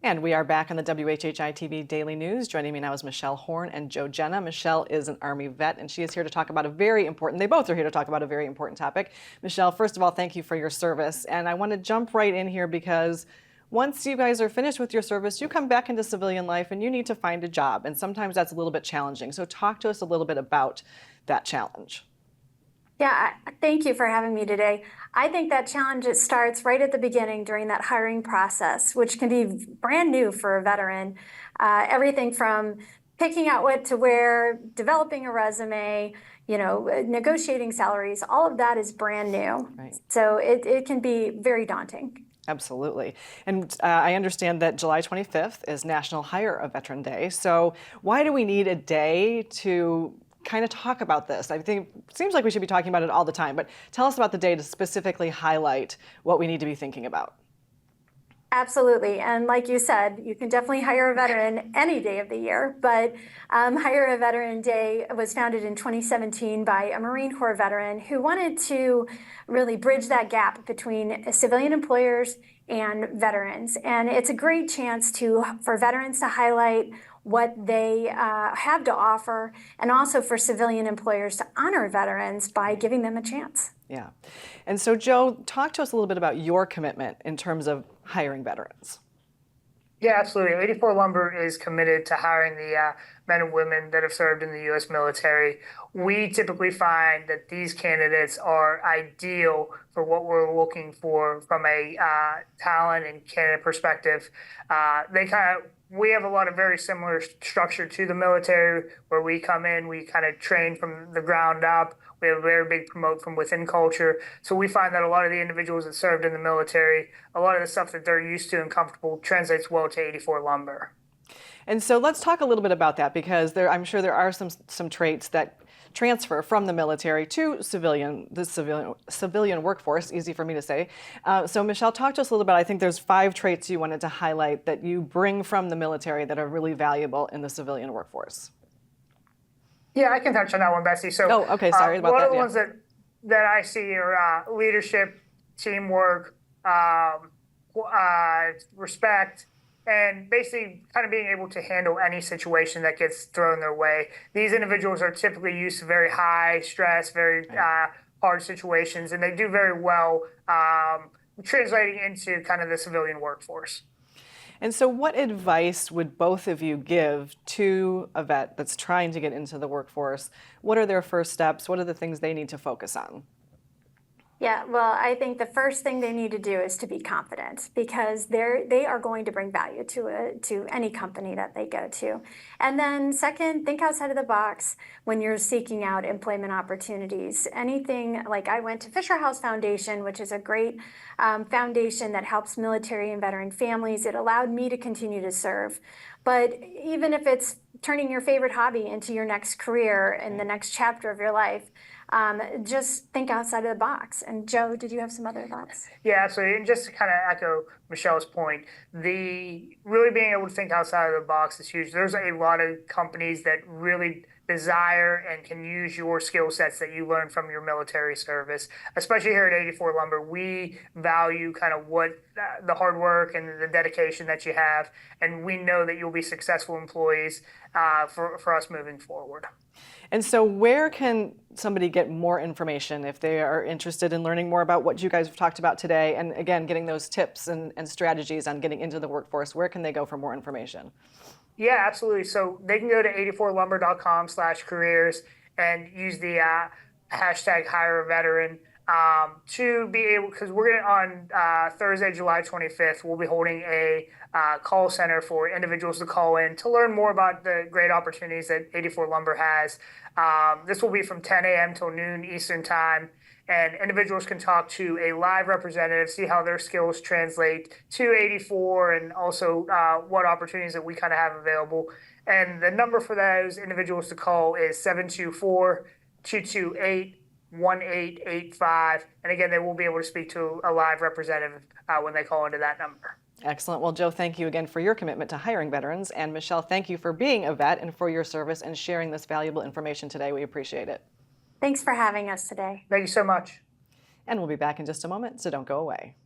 And we are back on the WHHI-TV Daily News. Joining me now is Michelle Horn and Joe Jena. Michelle is an Army vet, and she is here to talk about they both are here to talk about a very important topic. Michelle, first of all, thank you for your service. And I want to jump right in here because once you guys are finished with your service, you come back into civilian life and you need to find a job. And sometimes that's a little bit challenging. So talk to us a little bit about that challenge. Yeah, thank you for having me today. I think that challenge, it starts right at the beginning during that hiring process, which can be brand new for a veteran. Everything from picking out what to wear, developing a resume, negotiating salaries, all of that is brand new. Right. So it can be very daunting. Absolutely. And I understand that July 25th is National Hire a Veteran Day. So why do we need a day to kind of talk about this? I think it seems like we should be talking about it all the time, but tell us about the day to specifically highlight what we need to be thinking about. Absolutely. And like you said, you can definitely hire a veteran any day of the year, but Hire a Veteran Day was founded in 2017 by a Marine Corps veteran who wanted to really bridge that gap between civilian employers and veterans. And it's a great chance for veterans to highlight what they have to offer, and also for civilian employers to honor veterans by giving them a chance. Yeah. And so, Joe, talk to us a little bit about your commitment in terms of hiring veterans. Yeah, absolutely. 84 Lumber is committed to hiring the men and women that have served in the U.S. military. We typically find that these candidates are ideal for what we're looking for from a talent and candidate perspective. We have a lot of very similar structure to the military, where we come in, we kind of train from the ground up. We have a very big promote from within culture. So we find that a lot of the individuals that served in the military, a lot of the stuff that they're used to and comfortable translates well to 84 Lumber. And so let's talk a little bit about that, because I'm sure there are some traits that transfer from the military to the civilian workforce, easy for me to say. So Michelle, talk to us a little bit. I think there's 5 traits you wanted to highlight that you bring from the military that are really valuable in the civilian workforce. Yeah, I can touch on that one, Bessie. So, okay, sorry about that. One of the ones that I see are leadership, teamwork, respect, and basically kind of being able to handle any situation that gets thrown their way. These individuals are typically used to very high stress, very hard situations, and they do very well translating into kind of the civilian workforce. And so what advice would both of you give to a vet that's trying to get into the workforce? What are their first steps? What are the things they need to focus on? Yeah, well, I think the first thing they need to do is to be confident, because they are going to bring value to any company that they go to. And then second, think outside of the box when you're seeking out employment opportunities. Anything like, I went to Fisher House Foundation, which is a great foundation that helps military and veteran families. It allowed me to continue to serve. But even if it's turning your favorite hobby into your next career and the next chapter of your life, just think outside of the box. And Joe, did you have some other thoughts? Yeah, absolutely. And just to kind of echo Michelle's point, the really being able to think outside of the box is huge. There's a lot of companies that really desire and can use your skill sets that you learned from your military service. Especially here at 84 Lumber, we value kind of what the hard work and the dedication that you have, and we know that you'll be successful employees for us moving forward. And so where can somebody get more information if they are interested in learning more about what you guys have talked about today, and again, getting those tips and strategies on getting into the workforce? Where can they go for more information? Yeah, absolutely. So they can go to 84lumber.com/careers and use the hashtag hire a veteran to be able, because we're going to, on Thursday, July 25th, we'll be holding a call center for individuals to call in to learn more about the great opportunities that 84 Lumber has. This will be from 10 a.m. till noon Eastern time, and individuals can talk to a live representative, see how their skills translate to 84, and also what opportunities that we kind of have available. And the number for those individuals to call is 724-228-1885. And again, they will be able to speak to a live representative when they call into that number. Excellent. Well, Joe, thank you again for your commitment to hiring veterans. And Michelle, thank you for being a vet and for your service and sharing this valuable information today. We appreciate it. Thanks for having us today. Thank you so much. And we'll be back in just a moment, so don't go away.